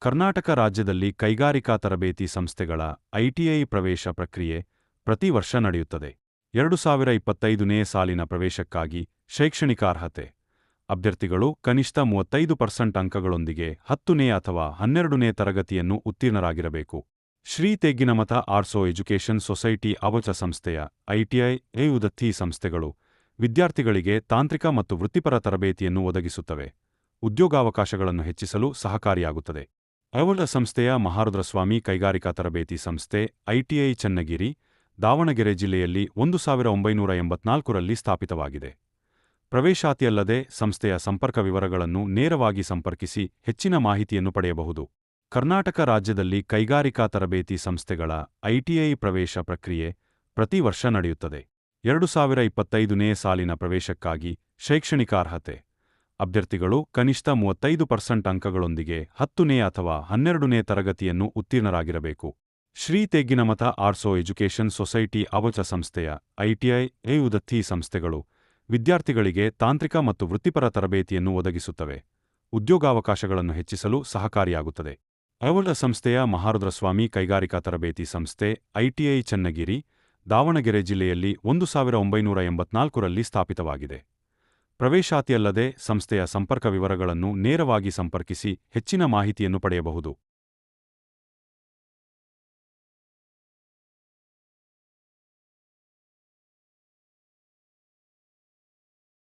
ಕರ್ನಾಟಕ ರಾಜ್ಯದಲ್ಲಿ ಕೈಗಾರಿಕಾ ತರಬೇತಿ ಸಂಸ್ಥೆಗಳ ಐಟಿಐ ಪ್ರವೇಶ ಪ್ರಕ್ರಿಯೆ ಪ್ರತಿ ವರ್ಷ ನಡೆಯುತ್ತದೆ. 2025ನೇ ಸಾಲಿನ ಪ್ರವೇಶಕ್ಕಾಗಿ ಶೈಕ್ಷಣಿಕ ಅರ್ಹತೆ: ಅಭ್ಯರ್ಥಿಗಳು ಕನಿಷ್ಠ 35% ಅಂಕಗಳೊಂದಿಗೆ 10ನೇ ಅಥವಾ 12ನೇ ತರಗತಿಯನ್ನು ಉತ್ತೀರ್ಣರಾಗಿರಬೇಕು. Shri Tegginamath arts education society ಅವಚ ಸಂಸ್ಥೆಯ ಐಟಿಐ ಉದತ್ತಿ ಸಂಸ್ಥೆಗಳು ವಿದ್ಯಾರ್ಥಿಗಳಿಗೆ ತಾಂತ್ರಿಕ ಮತ್ತು ವೃತ್ತಿಪರ ತರಬೇತಿಯನ್ನು ಒದಗಿಸುತ್ತವೆ. ಉದ್ಯೋಗಾವಕಾಶಗಳನ್ನು ಹೆಚ್ಚಿಸಲು ಸಹಕಾರಿಯಾಗುತ್ತದೆ. ಅವಳ ಸಂಸ್ಥೆಯ ಮಹಾರುದ್ರಸ್ವಾಮಿ ಕೈಗಾರಿಕಾ ತರಬೇತಿ ಸಂಸ್ಥೆ ಐಟಿಐ ಚನ್ನಗಿರಿ, ದಾವಣಗೆರೆ ಜಿಲ್ಲೆಯಲ್ಲಿ 1984ರಲ್ಲಿ ಸ್ಥಾಪಿತವಾಗಿದೆ. ಪ್ರವೇಶಾತಿಯಲ್ಲದೆ ಸಂಸ್ಥೆಯ ಸಂಪರ್ಕ ವಿವರಗಳನ್ನು ನೇರವಾಗಿ ಸಂಪರ್ಕಿಸಿ ಹೆಚ್ಚಿನ ಮಾಹಿತಿಯನ್ನು ಪಡೆಯಬಹುದು. ಕರ್ನಾಟಕ ರಾಜ್ಯದಲ್ಲಿ ಕೈಗಾರಿಕಾ ತರಬೇತಿ ಸಂಸ್ಥೆಗಳ ಐಟಿಐ ಪ್ರವೇಶ ಪ್ರಕ್ರಿಯೆ ಪ್ರತಿ ವರ್ಷ ನಡೆಯುತ್ತದೆ. 2025ನೇ ಸಾಲಿನ ಪ್ರವೇಶಕ್ಕಾಗಿ ಶೈಕ್ಷಣಿಕ ಅರ್ಹತೆ: ಅಭ್ಯರ್ಥಿಗಳು ಕನಿಷ್ಠ 35% ಅಂಕಗಳೊಂದಿಗೆ 10ನೇ ಅಥವಾ 12ನೇ ತರಗತಿಯನ್ನು ಉತ್ತೀರ್ಣರಾಗಿರಬೇಕು. Shri Tegginamath arts education society ಅವಚ ಸಂಸ್ಥೆಯ ಐಟಿಐ ಉದತ್ತಿ ಸಂಸ್ಥೆಗಳು ವಿದ್ಯಾರ್ಥಿಗಳಿಗೆ ತಾಂತ್ರಿಕ ಮತ್ತು ವೃತ್ತಿಪರ ತರಬೇತಿಯನ್ನು ಒದಗಿಸುತ್ತವೆ. ಉದ್ಯೋಗಾವಕಾಶಗಳನ್ನು ಹೆಚ್ಚಿಸಲು ಸಹಕಾರಿಯಾಗುತ್ತದೆ. ಅವಳ ಸಂಸ್ಥೆಯ ಮಹಾರುದ್ರಸ್ವಾಮಿ ಕೈಗಾರಿಕಾ ತರಬೇತಿ ಸಂಸ್ಥೆ ಐಟಿಐ ಚನ್ನಗಿರಿ, ದಾವಣಗೆರೆ ಜಿಲ್ಲೆಯಲ್ಲಿ 1984ರಲ್ಲಿ ಸ್ಥಾಪಿತವಾಗಿದೆ. ಪ್ರವೇಶಾತಿಯಲ್ಲದೆ ಸಂಸ್ಥೆಯ ಸಂಪರ್ಕ ವಿವರಗಳನ್ನು ನೇರವಾಗಿ ಸಂಪರ್ಕಿಸಿ ಹೆಚ್ಚಿನ ಮಾಹಿತಿಯನ್ನು ಪಡೆಯಬಹುದು.